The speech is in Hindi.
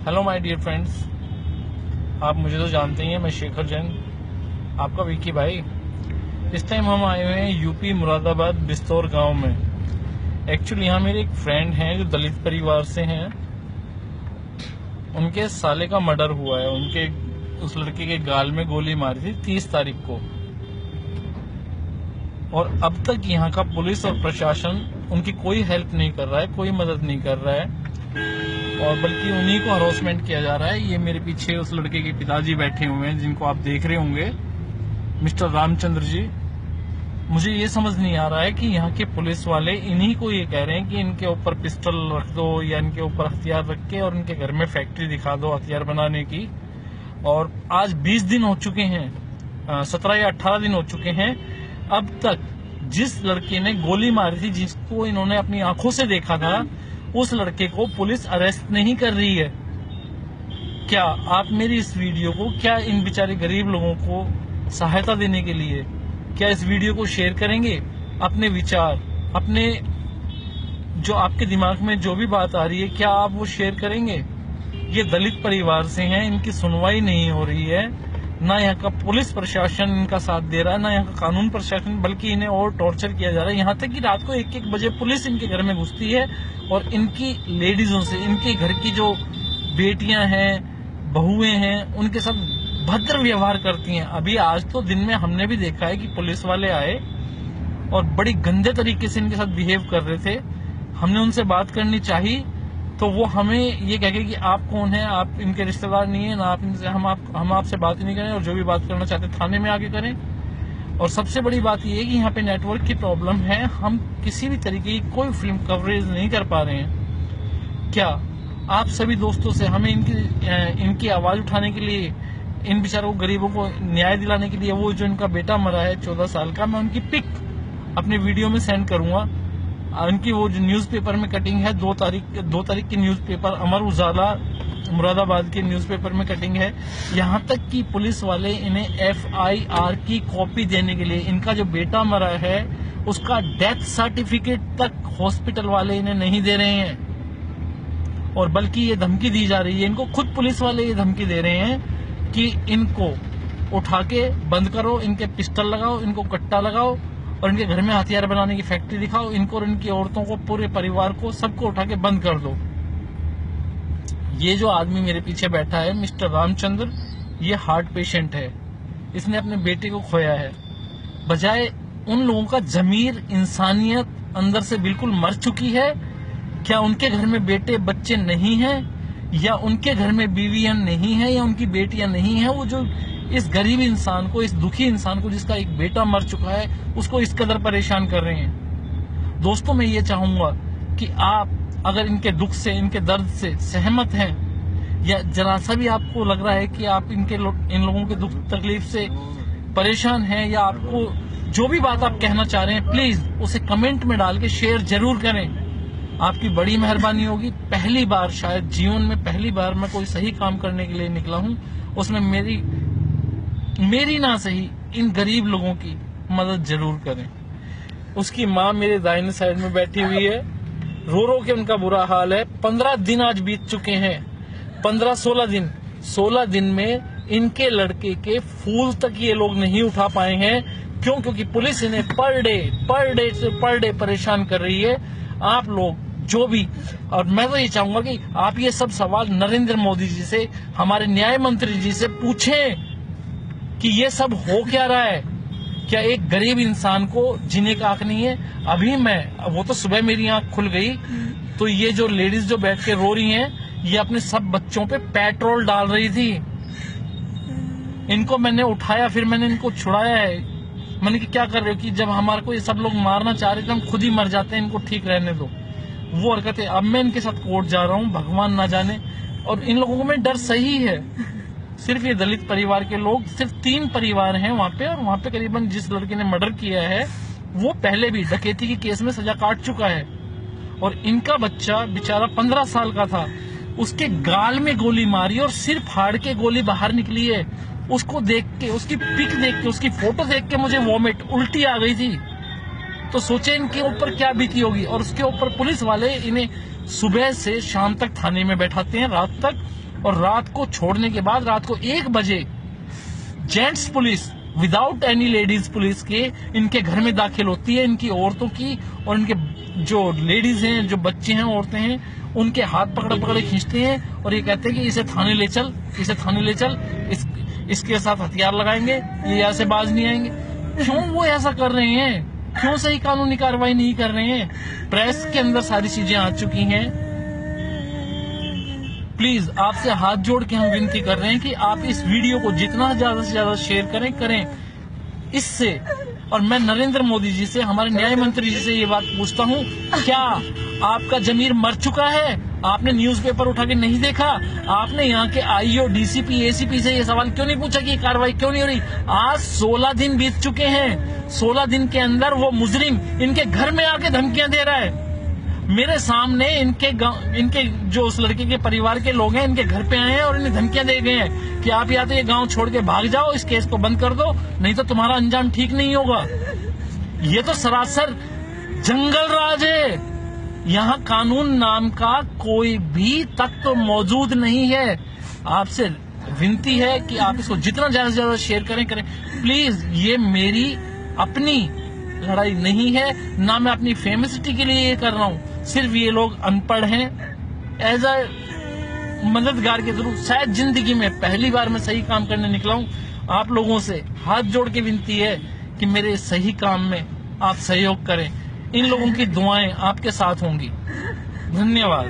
हेलो माय डियर फ्रेंड्स, आप मुझे तो जानते ही हैं। मैं शेखर जैन, आपका विकी भाई। इस टाइम हम आए हुए हैं यूपी मुरादाबाद बिस्तौर गांव में। एक्चुअली यहाँ मेरे एक फ्रेंड हैं जो दलित परिवार से हैं। उनके साले का मर्डर हुआ है। उनके उस लड़के के गाल में गोली मारी थी 30 तारीख को, और अब तक यहाँ का पुलिस और प्रशासन उनकी कोई हेल्प नहीं कर रहा है, कोई मदद नहीं कर रहा है, और बल्कि उन्हीं को हरासमेंट किया जा रहा है। ये मेरे पीछे उस लड़के के पिताजी बैठे हुए हैं, जिनको आप देख रहे होंगे, मिस्टर रामचंद्र जी। मुझे ये समझ नहीं आ रहा है कि यहाँ के पुलिस वाले इन्हीं को ये कह रहे हैं कि इनके ऊपर पिस्टल रख दो या इनके ऊपर हथियार रख के और इनके घर में फैक्ट्री दिखा दो हथियार बनाने की। और आज 20 दिन हो चुके हैं, 17 या 18 दिन हो चुके हैं। अब तक जिस लड़के ने गोली मारी थी, जिसको इन्होंने अपनी आंखों से देखा था, उस लड़के को पुलिस अरेस्ट नहीं कर रही है। क्या आप मेरी इस वीडियो को, क्या इन बेचारे गरीब लोगों को सहायता देने के लिए, क्या इस वीडियो को शेयर करेंगे? अपने विचार, अपने जो आपके दिमाग में जो भी बात आ रही है, क्या आप वो शेयर करेंगे? ये दलित परिवार से हैं, इनकी सुनवाई नहीं हो रही है। ना यहाँ का पुलिस प्रशासन इनका साथ दे रहा है, ना यहाँ का कानून प्रशासन, बल्कि इन्हें और टॉर्चर किया जा रहा है। यहाँ तक कि रात को 1-1 बजे पुलिस इनके घर में घुसती है और इनकी लेडीजों से, इनके घर की जो बेटियां हैं, बहुएं हैं, उनके साथ भद्र व्यवहार करती हैं। अभी आज तो दिन में हमने भी देखा है कि पुलिस वाले आए और बड़ी गंदे तरीके से इनके साथ बिहेव कर रहे थे। हमने उनसे बात करनी चाहिए तो वो हमें ये कह के कि आप कौन है, आप इनके रिश्तेदार नहीं है ना, आप इनसे, हम आपसे बात ही नहीं करें, और जो भी बात करना चाहते थाने में आके करें। और सबसे बड़ी बात ये है कि यहाँ पे नेटवर्क की प्रॉब्लम है, हम किसी भी तरीके की कोई फिल्म कवरेज नहीं कर पा रहे हैं। क्या आप सभी दोस्तों से हमें इनकी आवाज उठाने के लिए, इन बेचारों गरीबों को न्याय दिलाने के लिए, वो जो इनका बेटा मरा है 14 साल का, मैं उनकी पिक अपने वीडियो में सेंड करूंगा। उनकी वो जो न्यूज़पेपर में कटिंग है, 2 तारीख की न्यूज़पेपर अमर उजाला मुरादाबाद के न्यूज़पेपर में कटिंग है। यहाँ तक कि पुलिस वाले इन्हें FIR की कॉपी देने के लिए, इनका जो बेटा मरा है उसका डेथ सर्टिफिकेट तक हॉस्पिटल वाले इन्हें नहीं दे रहे हैं, और बल्कि ये धमकी दी जा रही है। इनको खुद पुलिस वाले ये धमकी दे रहे हैं कि इनको उठा के बंद करो, इनके पिस्टल लगाओ, इनको कट्टा लगाओ और इनके घर में हथियार बनाने की फैक्ट्री दिखाओ, इनको और इनकी औरतों को, पूरे परिवार को, सबको उठा के बंद कर दो। ये जो आदमी मेरे पीछे बैठा है, मिस्टर रामचंद्र, ये हार्ट पेशेंट है। इसने अपने बेटे को खोया है। बजाय उन लोगों का जमीर, इंसानियत अंदर से बिल्कुल मर चुकी है। क्या उनके घर में बेटे बच्चे नहीं हैं, या उनके घर में बीवियां नहीं है, या उनकी बेटियां नहीं है? वो जो इस गरीब इंसान को, इस दुखी इंसान को, जिसका एक बेटा मर चुका है, उसको इस कदर परेशान कर रहे हैं। दोस्तों, मैं ये चाहूंगा कि आप अगर इनके दुख से, इनके दर्द से सहमत हैं, या जरा सा भी आपको लग रहा है कि आप इन लोगों के दुख तकलीफ से परेशान हैं, या आपको जो भी बात आप कहना चाह रहे हैं, प्लीज उसे कमेंट में डाल के शेयर जरूर करें। आपकी बड़ी मेहरबानी होगी। पहली बार, शायद जीवन में पहली बार मैं कोई सही काम करने के लिए निकला हूं, उसमें मेरी ना सही, इन गरीब लोगों की मदद जरूर करें। उसकी माँ मेरे दाहिने साइड में बैठी हुई है, रो रो के उनका बुरा हाल है। 15 दिन आज बीत चुके हैं, 15-16 दिन। 16 दिन में इनके लड़के के फूल तक ये लोग नहीं उठा पाए हैं। क्यों? क्योंकि पुलिस इन्हें पर डे परेशान कर रही है। आप लोग जो भी, और मैं तो ये चाहूंगा कि आप ये सब सवाल नरेंद्र मोदी जी से, हमारे न्याय मंत्री जी से पूछें कि ये सब हो क्या रहा है। क्या एक गरीब इंसान को जीने का हक नहीं है? अभी वो तो सुबह मेरी आंख खुल गई तो ये जो लेडीज जो बैठ के रो रही हैं, ये अपने सब बच्चों पे पेट्रोल डाल रही थी। इनको मैंने उठाया, फिर मैंने इनको छुड़ाया है। मैंने कि क्या कर रहे हो, कि जब हमारे को ये सब लोग मारना चाह रहे थे, हम खुद ही मर जाते हैं, इनको ठीक रहने दो। वो हरकतें, अब मैं इनके साथ कोर्ट जा रहा हूँ, भगवान ना जाने। और इन लोगों में डर सही है। सिर्फ ये दलित परिवार के लोग, सिर्फ 3 परिवार हैं वहाँ पे, और वहाँ पे करीबन जिस लड़के ने मर्डर किया है वो पहले भी डकैती के केस में सजा काट चुका है, और इनका बच्चा बेचारा 15 साल का था, उसके गाल में गोली मारी और सिर फाड़ के गोली बाहर निकली है। उसको देख के, उसकी पिक देख के, उसकी फोटो देख के मुझे वॉमिट, उल्टी आ गई थी। तो सोचे इनके ऊपर क्या बीती होगी। और उसके ऊपर पुलिस वाले इन्हें सुबह से शाम तक थाने में बैठाते हैं, रात तक, और रात को छोड़ने के बाद रात को 1 बजे gents police without any ladies police के इनके घर में दाखिल होती है, इनकी औरतों की और इनके जो लेडीज हैं, जो बच्चे हैं, औरतें हैं, उनके हाथ पकड़े पकड़े खींचते हैं और ये कहते हैं कि इसे थाने ले चल, इसे थाने ले चल, इसके साथ हथियार लगाएंगे, ये यहाँ से बाज नहीं आएंगे। क्यों वो ऐसा कर रहे हैं? क्यों सही कानूनी कार्रवाई नहीं कर रहे हैं? प्रेस के अंदर सारी चीजें आ चुकी हैं। प्लीज आपसे हाथ जोड़ के हम विनती कर रहे हैं कि आप इस वीडियो को जितना ज्यादा से ज्यादा शेयर करें। इससे और मैं नरेंद्र मोदी जी से, हमारे न्याय मंत्री जी से ये बात पूछता हूँ, क्या आपका जमीर मर चुका है? आपने न्यूज़पेपर उठा के नहीं देखा? आपने यहाँ के आईओ, डीसीपी, एसीपी से ये सवाल क्यों नहीं पूछा कि कार्रवाई क्यों नहीं हो रही? आज 16 दिन बीत चुके हैं। 16 दिन के अंदर वो मुजरिम इनके घर में आके धमकियां दे रहा है। मेरे सामने इनके जो उस लड़के के परिवार के लोग हैं, इनके घर पे आए हैं और इन्हें धमकियां दे गए हैं कि आप या तो ये गांव छोड़ के भाग जाओ, इस केस को बंद कर दो, नहीं तो तुम्हारा अंजाम ठीक नहीं होगा। ये तो सरासर जंगल राज है। यहाँ कानून नाम का कोई भी तत्व मौजूद नहीं है। आपसे विनती है कि आप इसको जितना ज्यादा से ज्यादा शेयर करें। प्लीज, ये मेरी अपनी लड़ाई नहीं है, ना मैं अपनी फेमसिटी के लिए ये कर रहा हूँ। सिर्फ ये लोग अनपढ़ हैं। एज अ मददगार के थ्रू शायद जिंदगी में पहली बार मैं सही काम करने निकला हूँ। आप लोगों से हाथ जोड़ के विनती है कि मेरे सही काम में आप सहयोग करें। इन लोगों की दुआएं आपके साथ होंगी। धन्यवाद।